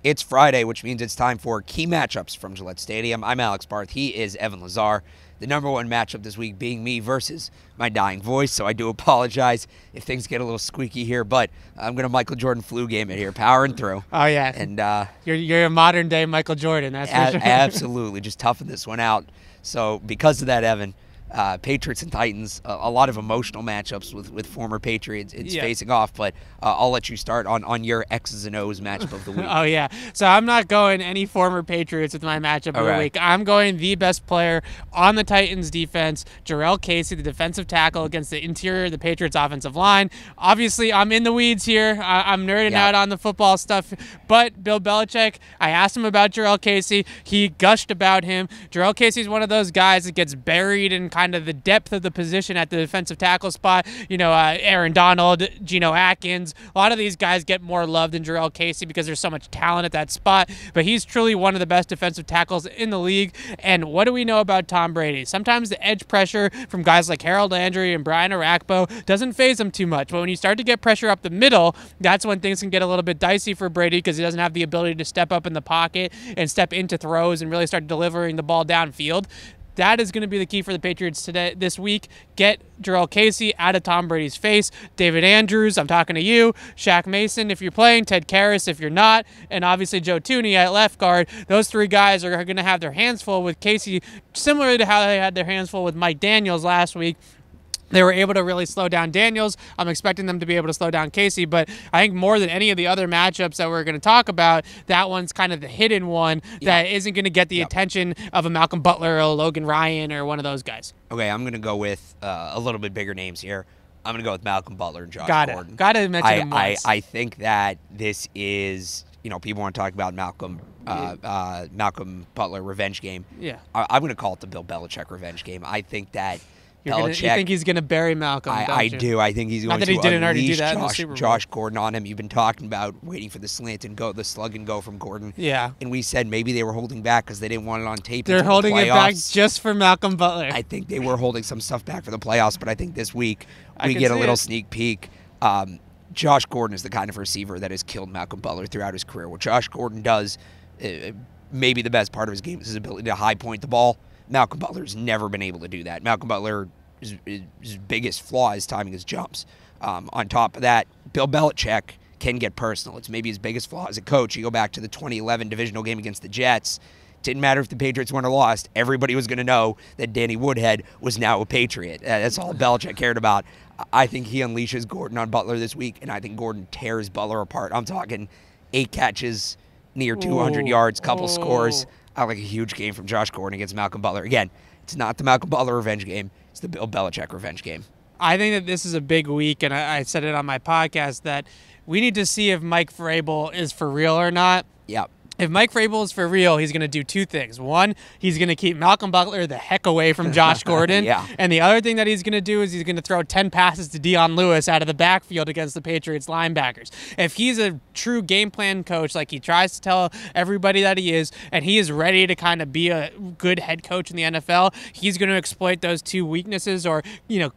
It's Friday, which means it's time for key matchups from Gillette Stadium. I'm Alex Barth. He is Evan Lazar. The number one matchup this week being me versus my dying voice, so I do apologize if things get a little squeaky here, but I'm going to Michael Jordan flu game it here, powering through. Oh, yeah. And you're a modern-day Michael Jordan, that's for sure. Absolutely. Just toughing this one out. So because of that, Evan, Patriots and Titans, a lot of emotional matchups with former Patriots. It's facing off, but I'll let you start on your X's and O's matchup of the week. Oh, yeah. So I'm not going any former Patriots with my matchup of the week. I'm going the best player on the Titans defense, Jurrell Casey, the defensive tackle against the interior of the Patriots offensive line. Obviously, I'm in the weeds here. I'm nerding out on the football stuff, but Bill Belichick, I asked him about Jurrell Casey. He gushed about him. Jurrell Casey is one of those guys that gets buried in kind of the depth of the position at the defensive tackle spot. You know, Aaron Donald, Geno Atkins, a lot of these guys get more love than Jurrell Casey because there's so much talent at that spot, but he's truly one of the best defensive tackles in the league. And what do we know about Tom Brady? Sometimes the edge pressure from guys like Harold Landry and Brian Orakpo doesn't faze him too much, but when you start to get pressure up the middle, that's when things can get a little bit dicey for Brady because he doesn't have the ability to step up in the pocket and step into throws and really start delivering the ball downfield. That is going to be the key for the Patriots this week. Get Jurrell Casey out of Tom Brady's face. David Andrews, I'm talking to you. Shaq Mason, if you're playing. Ted Karras, if you're not. And obviously Joe Thuney at left guard. Those three guys are going to have their hands full with Casey, similar to how they had their hands full with Mike Daniels last week. They were able to really slow down Daniels. I'm expecting them to be able to slow down Casey, but I think more than any of the other matchups that we're going to talk about, that one's kind of the hidden one that isn't going to get the attention of a Malcolm Butler or a Logan Ryan or one of those guys. Okay, I'm going to go with a little bit bigger names here. I'm going to go with Malcolm Butler and Josh Gordon. Got to mention him once. I think that this is, people want to talk about Malcolm Butler revenge game. Yeah. I'm going to call it the Bill Belichick revenge game. I think that you think he's going to bury Malcolm? I do. I think he's going to unleash Josh Gordon on him. You've been talking about waiting for the slant and go, the slug and go from Gordon. Yeah. And we said maybe they were holding back because they didn't want it on tape. They're holding it back just for Malcolm Butler. I think they were holding some stuff back for the playoffs, but I think this week we get a little sneak peek. Josh Gordon is the kind of receiver that has killed Malcolm Butler throughout his career. What Josh Gordon does, maybe the best part of his game is his ability to high point the ball. Malcolm Butler's never been able to do that. Malcolm Butler, his biggest flaw is timing his jumps. On top of that, Bill Belichick can get personal. It's maybe his biggest flaw as a coach. You go back to the 2011 divisional game against the Jets. Didn't matter if the Patriots won or lost. Everybody was going to know that Danny Woodhead was now a Patriot. That's all Belichick cared about. I think he unleashes Gordon on Butler this week, and I think Gordon tears Butler apart. I'm talking 8 catches, near 200 yards, couple scores. I like a huge game from Josh Gordon against Malcolm Butler. Again, it's not the Malcolm Butler revenge game. It's the Bill Belichick revenge game. I think that this is a big week, and I said it on my podcast that we need to see if Mike Vrabel is for real or not. Yep. If Mike Vrabel is for real, he's going to do 2 things. One, he's going to keep Malcolm Butler the heck away from Josh Gordon. And the other thing that he's going to do is he's going to throw 10 passes to Dion Lewis out of the backfield against the Patriots linebackers. If he's a true game plan coach, like he tries to tell everybody that he is, and he is ready to kind of be a good head coach in the NFL, he's going to exploit those 2 weaknesses or,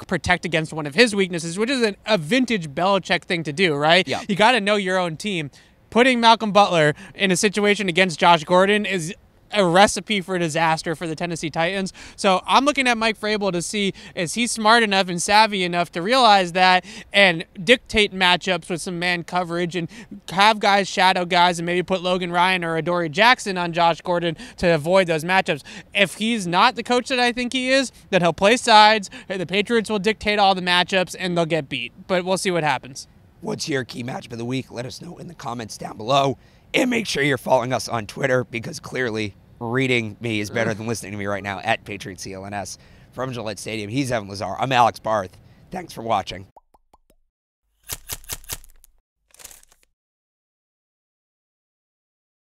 protect against one of his weaknesses, which is a vintage Belichick thing to do, right? Yeah. You got to know your own team. Putting Malcolm Butler in a situation against Josh Gordon is a recipe for disaster for the Tennessee Titans. So I'm looking at Mike Vrabel to see, is he smart enough and savvy enough to realize that and dictate matchups with some man coverage and have guys shadow guys and maybe put Logan Ryan or Adoree Jackson on Josh Gordon to avoid those matchups. If he's not the coach that I think he is, then he'll play sides. The Patriots will dictate all the matchups and they'll get beat. But we'll see what happens. What's your key matchup of the week? Let us know in the comments down below. And make sure you're following us on Twitter because clearly reading me is better than listening to me right now at Patriot CLNS. From Gillette Stadium, he's Evan Lazar. I'm Alex Barth. Thanks for watching.